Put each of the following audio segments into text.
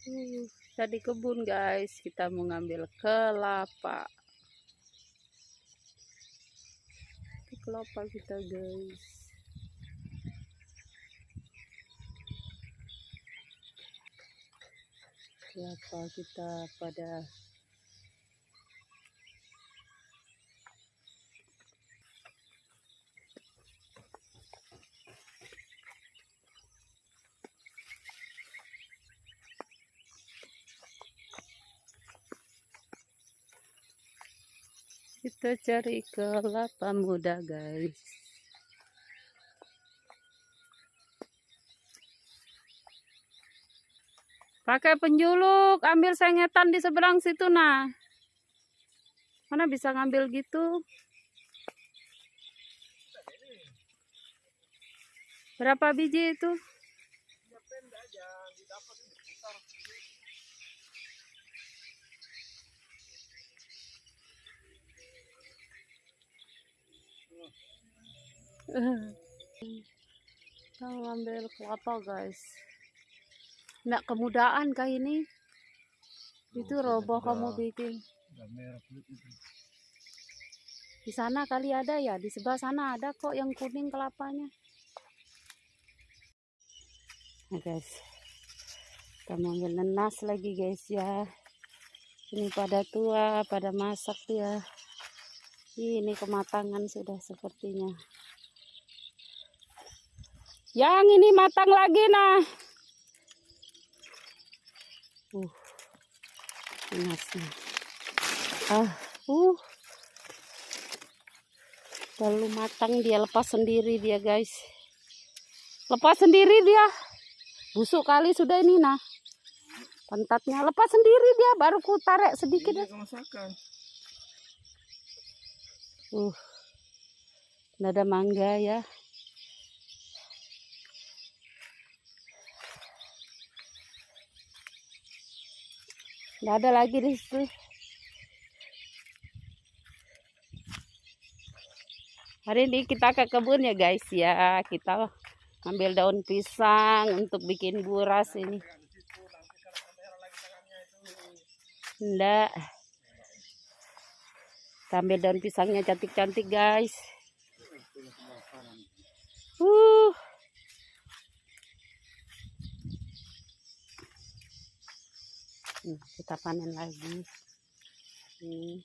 Kita di kebun guys, kita mau ngambil kelapa. Itu kelapa kita guys. Kelapa kita pada kita cari kelapa muda guys. Pakai penjuluk, ambil sengetan di seberang situ nah. Mana bisa ngambil gitu? Berapa biji itu? Kita ngambil kelapa guys. Nggak kemudahan kah ini? Itu roboh kamu bikin. Di sana kali ada ya, di sebelah sana ada kok yang kuning kelapanya. Nah guys, kita mau ambil nanas lagi guys ya. Ini pada tua, pada masak dia. Ini kematangan sudah sepertinya. Yang ini matang lagi nah. Nanasnya. Lalu matang dia, lepas sendiri dia guys. Lepas sendiri dia. Busuk kali sudah ini nah. Pantatnya lepas sendiri dia, baru ku tarik sedikit. Ada mangga ya. Nggak ada lagi di situ. Hari ini kita ke kebun ya guys ya. Kita ambil daun pisang untuk bikin buras ini. Enggak. Kita ambil daun pisangnya cantik-cantik guys. Kita panen lagi. Ini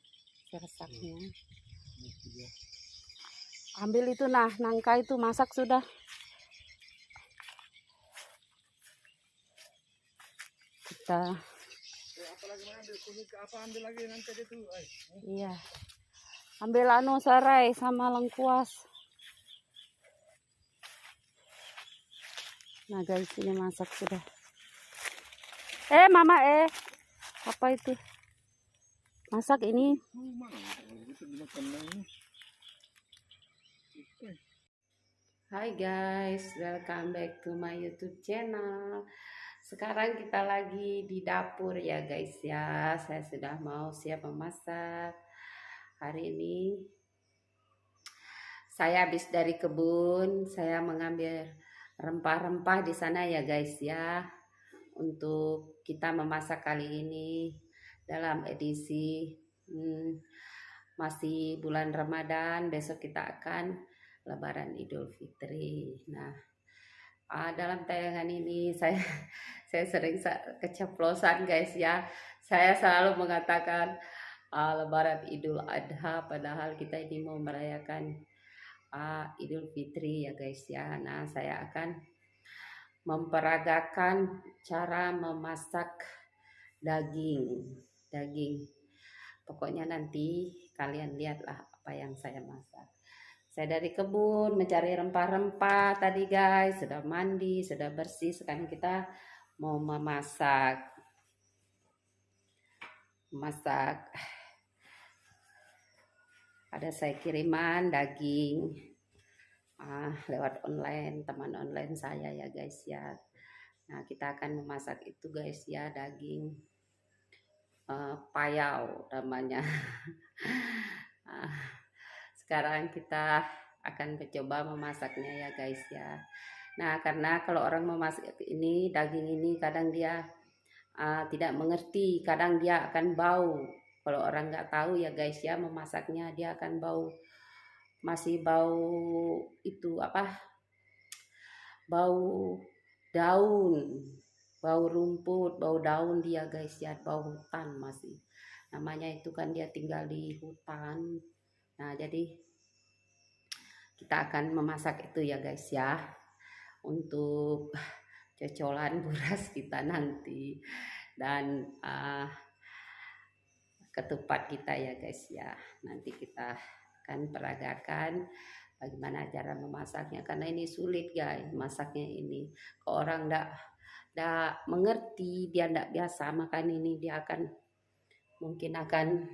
resaknya. Ambil itu nah, nangka itu masak sudah. Kita iya. Ambil anu serai sama lengkuas. Nah guys, ini masak sudah. Mama apa itu? Masak ini. Hai guys, welcome back to my YouTube channel. Sekarang kita lagi di dapur ya guys ya. Saya sudah mau siap memasak. Hari ini saya habis dari kebun, saya mengambil rempah-rempah di sana ya guys ya. Untuk kita memasak kali ini dalam edisi masih bulan Ramadan, besok kita akan Lebaran Idul Fitri. Nah, dalam tayangan ini saya sering keceplosan guys ya. Saya selalu mengatakan Lebaran Idul Adha, padahal kita ini mau merayakan Idul Fitri ya guys ya. Nah, saya akan memperagakan cara memasak daging. Pokoknya nanti kalian lihatlah apa yang saya masak. Saya dari kebun mencari rempah-rempah tadi guys, sudah mandi, sudah bersih. Sekarang kita mau memasak ada saya kiriman daging lewat online, teman online saya ya guys ya. Nah, kita akan memasak itu guys ya, daging payau namanya. Sekarang kita akan mencoba memasaknya ya guys ya. Nah, karena kalau orang memasak ini daging ini kadang dia tidak mengerti, kadang dia akan bau. Kalau orang nggak tahu ya guys ya, memasaknya dia akan bau, masih bau itu apa, bau daun, bau rumput, bau daun dia guys ya, bau hutan masih. Namanya itu kan dia tinggal di hutan. Nah, jadi kita akan memasak itu ya guys ya, untuk cocolan buras kita nanti, dan ketupat kita ya guys ya. Nanti kita akan peragakan bagaimana cara memasaknya, karena ini sulit guys masaknya ini. Kalau orang ndak mengerti, dia ndak biasa makan ini, dia akan mungkin akan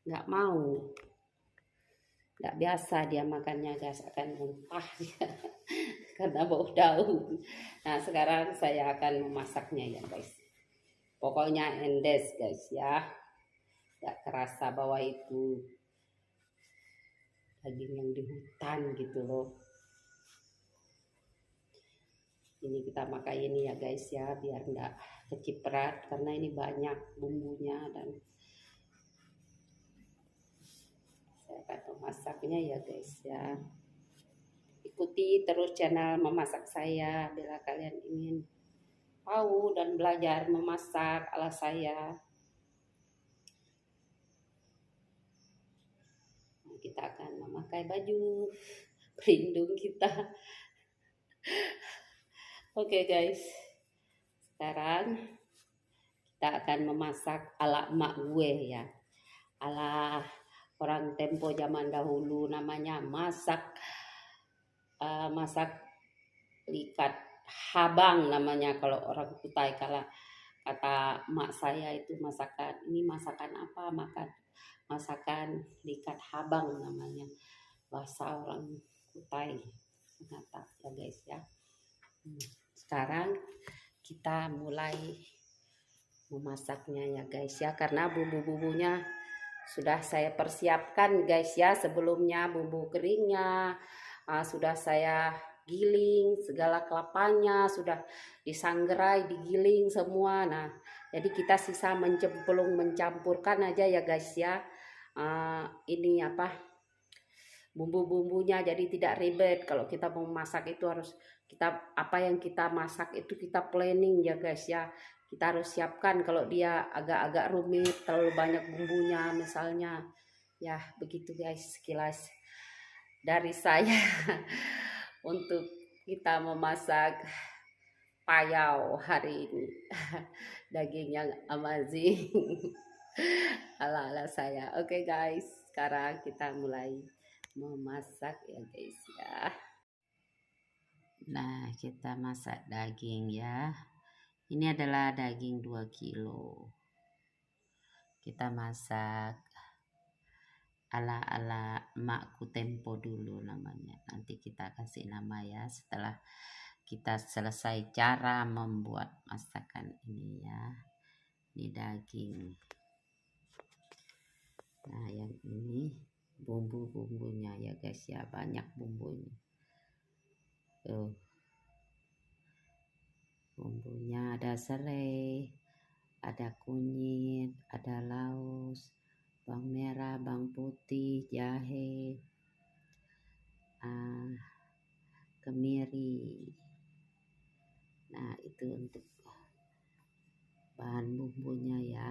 nggak mau, nggak biasa dia makannya guys, akan muntah dia karena bau daun. Nah, sekarang saya akan memasaknya ya guys. Pokoknya endes guys ya, nggak kerasa bahwa itu daging yang di hutan gitu loh. Ini kita pakai ini ya guys ya, biar nggak keciprat, karena ini banyak bumbunya. Dan saya akan memasaknya ya guys ya. Ikuti terus channel memasak saya bila kalian ingin tahu dan belajar memasak ala saya. Kita akan memakai baju pelindung kita. Oke guys, sekarang kita akan memasak ala emak gue ya, ala orang tempo zaman dahulu, namanya masak masak likat habang namanya kalau orang Kutai. Kalau kata emak saya itu masakan ini, masakan apa, masakan likat habang namanya, bahasa orang Kutai kata ya guys ya. Sekarang kita mulai memasaknya ya guys ya, karena bumbu-bumbunya sudah saya persiapkan guys ya sebelumnya. Bumbu keringnya sudah saya giling, segala kelapanya sudah disangrai, digiling semua. Nah, jadi kita sisa mencampurkan aja ya guys ya. Ini apa, bumbu-bumbunya, jadi tidak ribet. Kalau kita mau masak itu harus kita, apa yang kita masak itu kita planning ya guys ya. Kita harus siapkan kalau dia agak-agak rumit, terlalu banyak bumbunya misalnya. Ya, begitu guys sekilas dari saya untuk kita memasak payau hari ini. Daging yang amazing ala-ala saya. Oke guys, sekarang kita mulai memasak ya guys ya. Nah, kita masak daging ya. Ini adalah daging 2 kilo. Kita masak ala-ala emakku tempo dulu namanya. Nanti kita kasih nama ya setelah kita selesai cara membuat masakan ini ya. Ini daging. Nah, yang ini bumbu-bumbunya ya guys ya, banyak bumbunya. Tuh. Bumbunya ada serai, ada kunyit, ada laos, bawang merah, bawang putih, jahe, kemiri. Nah, itu untuk bahan bumbunya ya.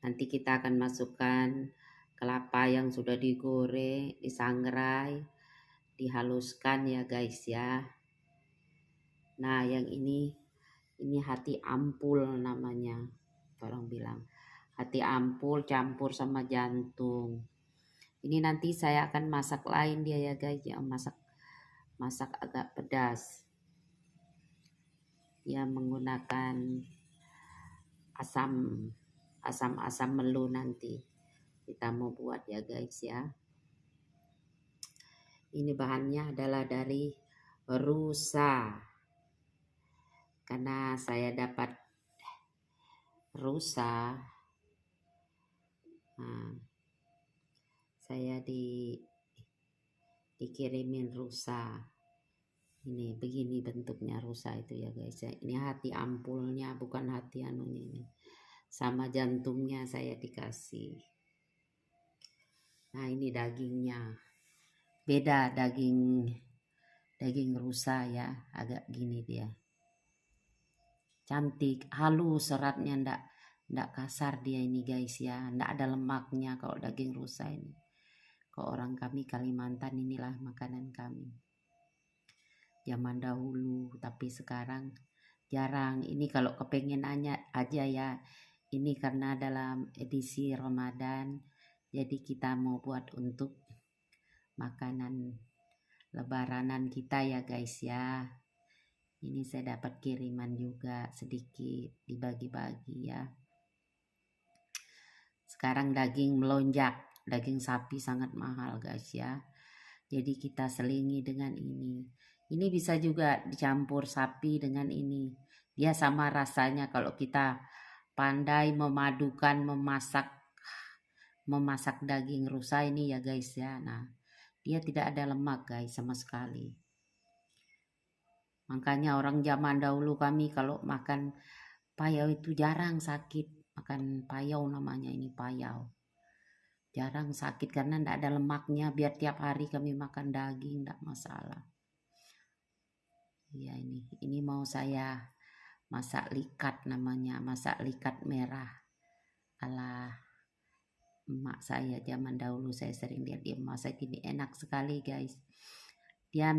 Nanti kita akan masukkan kelapa yang sudah digoreng, disangrai, dihaluskan ya guys ya. Nah, yang ini hati ampul namanya, orang bilang hati ampul campur sama jantung. Ini nanti saya akan masak lain dia ya guys ya, masak agak pedas ya, menggunakan asam melu nanti kita mau buat ya guys ya. Ini bahannya adalah dari rusa, karena saya dapat rusa, saya dikirimin rusa Ini begini bentuknya rusa itu ya guys ya. Ini hati ampulnya, bukan hati anunya ini. Sama jantungnya saya dikasih. Nah ini dagingnya. Beda daging rusa ya, agak gini dia. Cantik, halus seratnya, ndak kasar dia ini guys ya. Ndak ada lemaknya kalau daging rusa ini. Kalau orang kami Kalimantan inilah makanan kami. Zaman dahulu, tapi sekarang jarang. Ini kalau kepengen aja ya, ini karena dalam edisi Ramadan, jadi kita mau buat untuk makanan lebaranan kita ya guys ya. Ini saya dapat kiriman juga sedikit, dibagi-bagi ya. Sekarang daging melonjak, daging sapi sangat mahal guys ya. Jadi kita selingi dengan ini. Ini bisa juga dicampur sapi dengan ini. Dia sama rasanya kalau kita pandai memadukan memasak daging rusa ini ya guys ya. Nah, dia tidak ada lemak guys sama sekali. Makanya orang zaman dahulu kami kalau makan payau itu jarang sakit. Makan payau namanya ini payau. Jarang sakit karena tidak ada lemaknya. Biar tiap hari kami makan daging, tidak masalah. Ya ini mau saya masak likat namanya, masak likat merah ala emak saya zaman dahulu. Saya sering lihat dia masak ini, enak sekali guys. Dia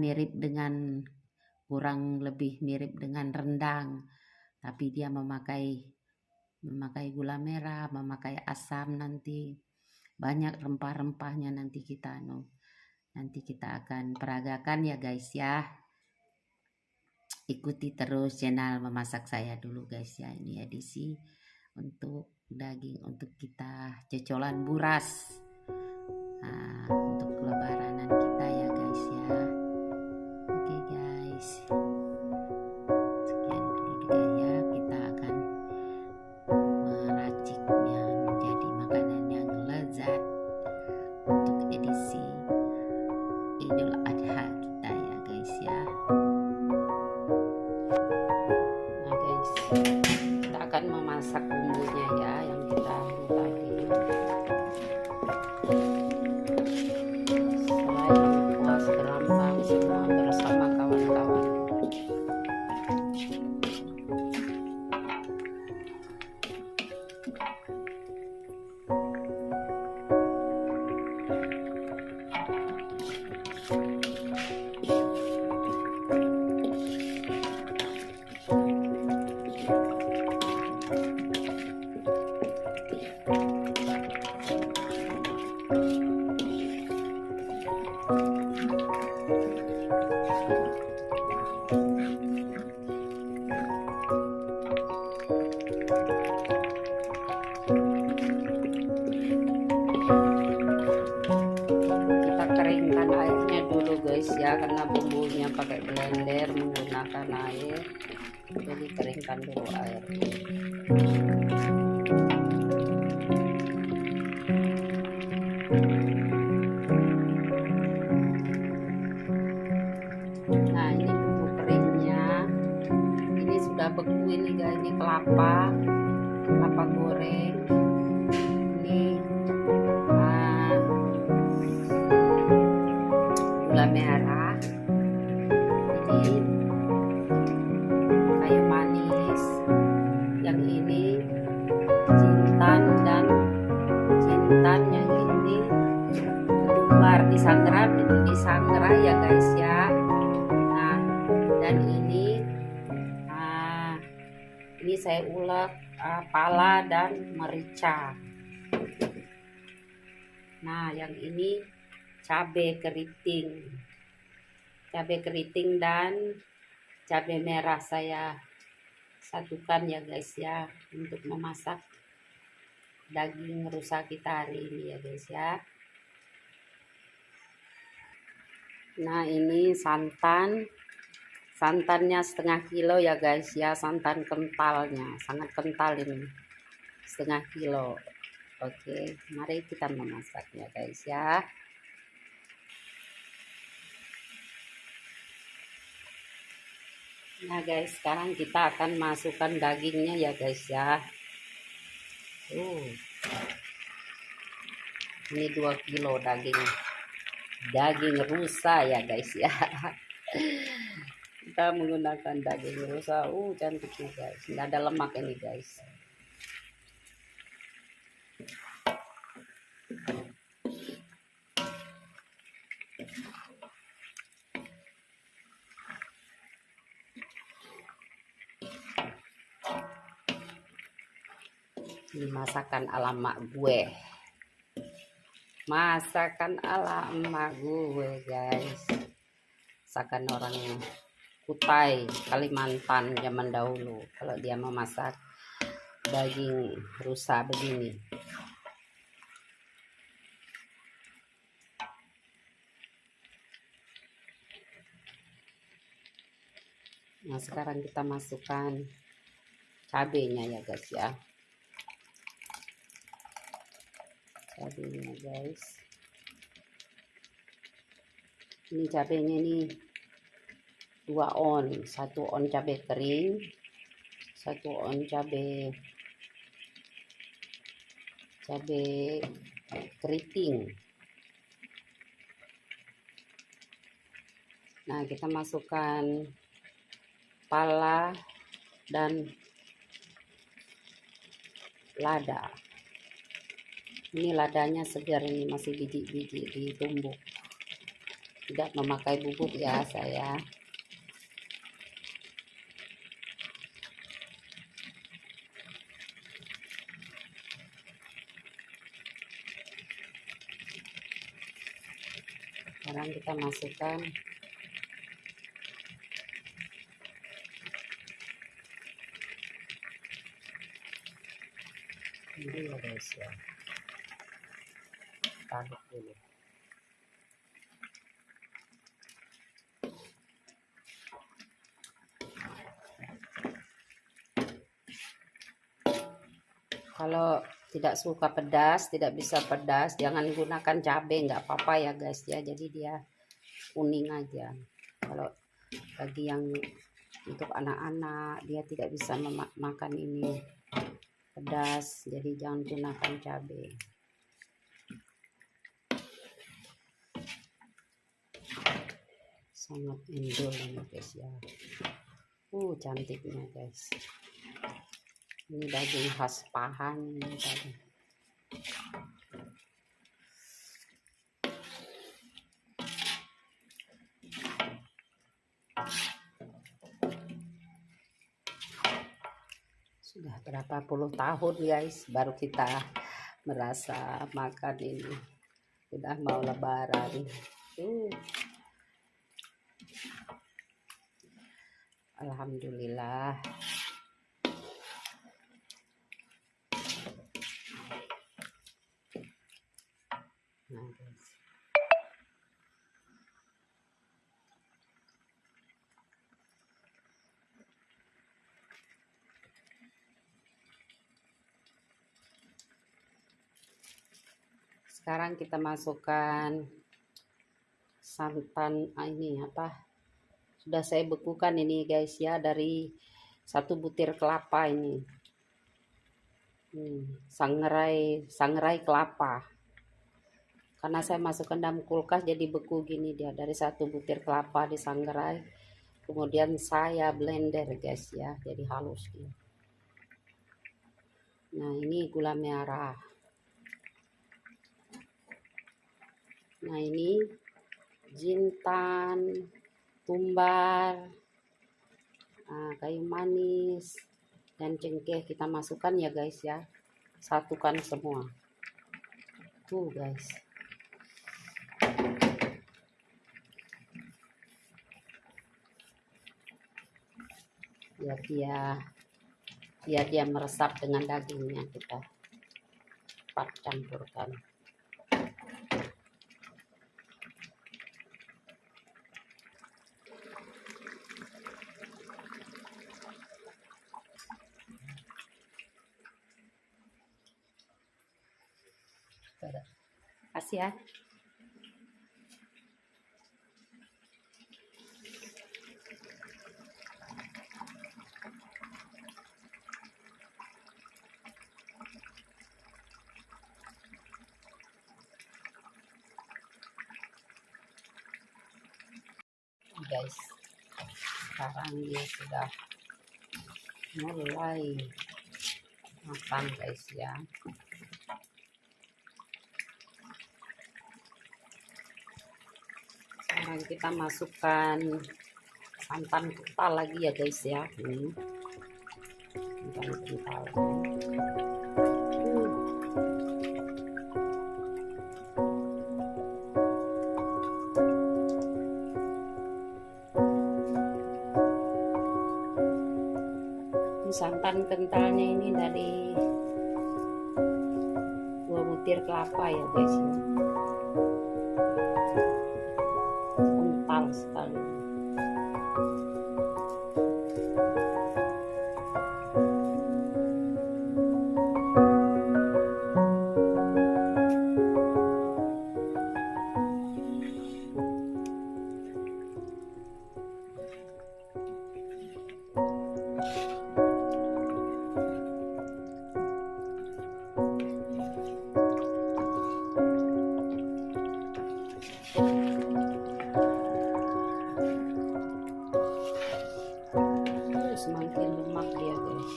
kurang lebih mirip dengan rendang, tapi dia memakai gula merah, memakai asam, nanti banyak rempah-rempahnya. Nanti kita akan peragakan ya guys ya. Ikuti terus channel memasak saya dulu guys ya. Ini edisi untuk daging, untuk kita cocolan buras. Nah, untuk kelebaranan kita ya guys ya. Oke guys, sekian dulu juga ya. Kita akan meraciknya menjadi makanan yang lezat untuk edisi Idul Adha kita ya guys ya. Nah guys, kita akan memasak bumbunya ya, yang kita tadi. Selain puas berambang semua bersama kawan-kawan. Kita keringkan airnya dulu guys ya, karena bumbunya pakai blender menggunakan air, jadi keringkan dulu air. Nah ini bumbu keringnya, ini sudah beku ini guys. Ini kelapa goreng, ini gula merah, ini kayu manis, yang ini jintan, yang ini ketumbar disangrai ya guys ya. Nah, dan ini saya ulek pala dan merica. Nah, yang ini cabai keriting dan cabai merah saya satukan ya guys ya, untuk memasak daging rusa kita hari ini ya guys ya. Nah ini santannya setengah kilo ya guys ya, santan kentalnya sangat kental ini, setengah kilo. Oke, mari kita memasaknya guys ya. Nah guys, sekarang kita akan masukkan dagingnya ya guys ya. Ini 2 kilo daging rusa ya guys ya. Kita menggunakan daging rusa. Cantiknya guys, nggak ada lemak ini guys. Ini masakan ala mak gue. Masakan ala emak gue guys. Masakan orang Kutai, Kalimantan zaman dahulu. Kalau dia memasak daging rusa begini. Nah sekarang kita masukkan cabenya ya guys ya. Cabenya guys. Ini cabenya ini 2 on, 1 on cabai kering, 1 on cabai keriting. Nah kita masukkan pala dan lada. Ini ladanya segar, ini masih biji-biji ditumbuk, tidak memakai bubuk ya saya. Sekarang kita masukkan ini ya guys ya, aduk dulu. Kalau tidak suka pedas, tidak bisa pedas, jangan gunakan cabai, nggak apa-apa ya guys ya. Jadi dia kuning aja. Kalau bagi yang untuk anak-anak, dia tidak bisa makan ini pedas, jadi jangan gunakan cabai. Sangat endol ini guys ya. Cantiknya guys. Ini daging khas Pahang ini tadi. Sudah berapa puluh tahun guys baru kita merasa makan ini. Sudah mau lebaran. Alhamdulillah. Nah guys. Sekarang kita masukkan santan ini apa? Sudah saya bekukan ini guys ya, dari 1 butir kelapa ini. Sangrai kelapa. Karena saya masukkan dalam kulkas jadi beku gini dia, dari 1 butir kelapa disangrai. Kemudian saya blender guys ya, jadi halus dia. Nah ini gula merah. Nah ini jintan, tumbar, kayu manis, dan cengkeh kita masukkan ya guys ya. Satukan semua. Tuh guys. Biar dia meresap dengan dagingnya, kita campurkan. Kasih ya. guys. Sekarang dia sudah mulai matang guys ya. Sekarang kita masukkan santan kental lagi ya guys ya. Ini santan kental. Santan kentalnya ini dari 2 butir kelapa ya guys ya. Kental sekali. Semakin lemak dia guys.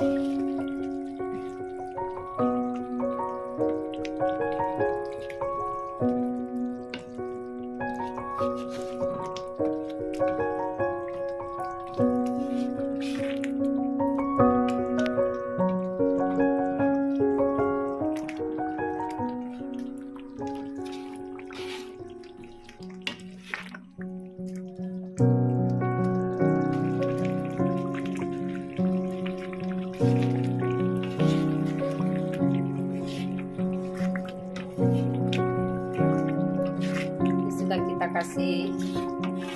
Sudah kita kasih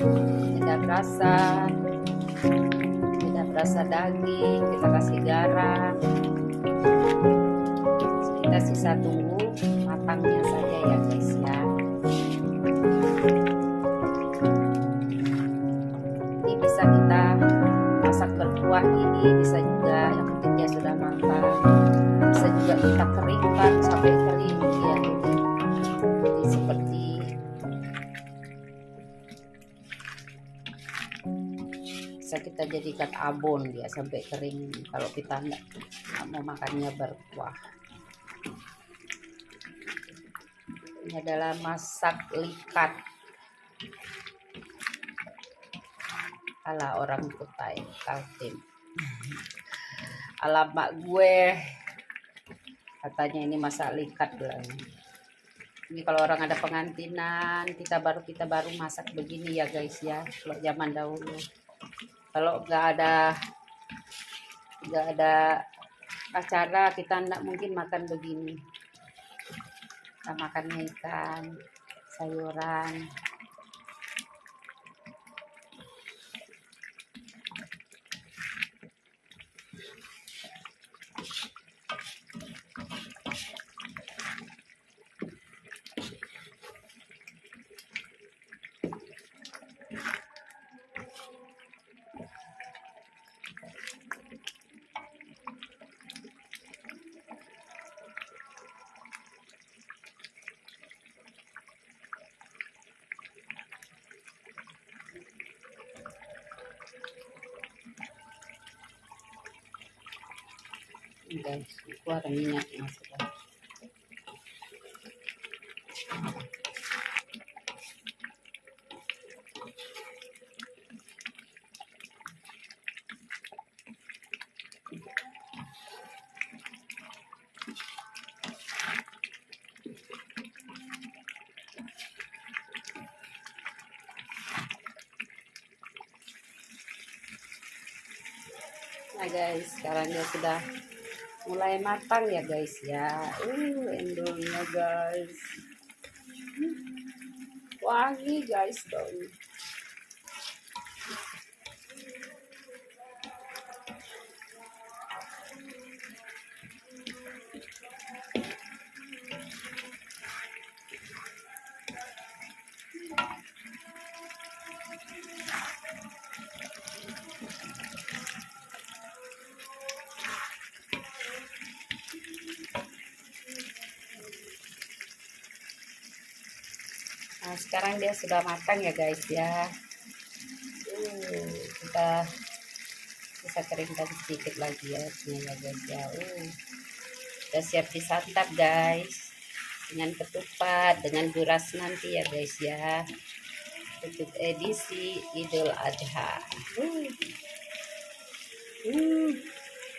penyedap rasa daging, kita kasih garam. Kita sisa tunggu matangnya saja ya guys ya. Ini bisa kita masak berkuah, ini bisa juga yang penting dia sudah matang. Bisa juga kita keringkan sampai kering ya. Jadi seperti bisa kita jadikan abon dia sampai kering kalau kita nggak mau makannya berkuah. Ini adalah masak likat ala orang Kutai, Kaltim. Ala mak gue katanya ini masak likat lah. Ini kalau orang ada pengantinan, kita baru masak begini ya guys ya. Kalau zaman dahulu, kalau nggak ada acara, kita nggak mungkin makan begini. Kita makannya ikan, sayuran. Guys, keluar minyaknya sudah. Nah guys, sekarang dia sudah mulai matang ya guys ya. Endolnya guys, wangi guys dong. Nah, sekarang dia sudah matang ya guys ya. bisa keringkan sedikit lagi ya guys ya. Udah siap disantap guys, dengan ketupat, dengan buras nanti ya guys ya, untuk edisi Idul Adha.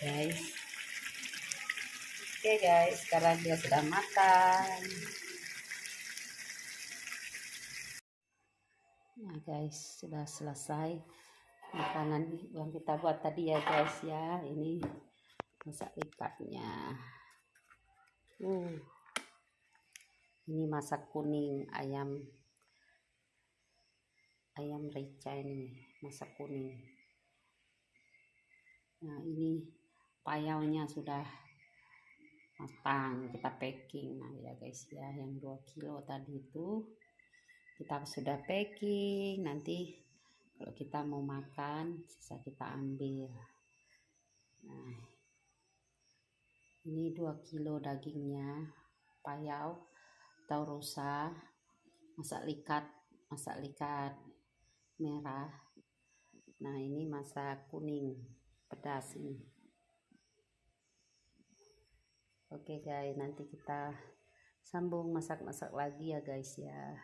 Guys, oke guys, sekarang dia sudah makan. Nah guys, sudah selesai makanan yang kita buat tadi ya guys ya. Ini masak ikatnya. Ini masak kuning ayam rica, ini masak kuning. Nah ini payaunya sudah matang, kita packing. Nah ya guys ya, yang 2 kilo tadi itu kita sudah packing, nanti kalau kita mau makan sisa kita ambil. Nah ini 2 kilo dagingnya, payau atau rusa, masak likat merah. Nah ini masak kuning pedas ini. Oke guys, nanti kita sambung masak-masak lagi ya guys ya.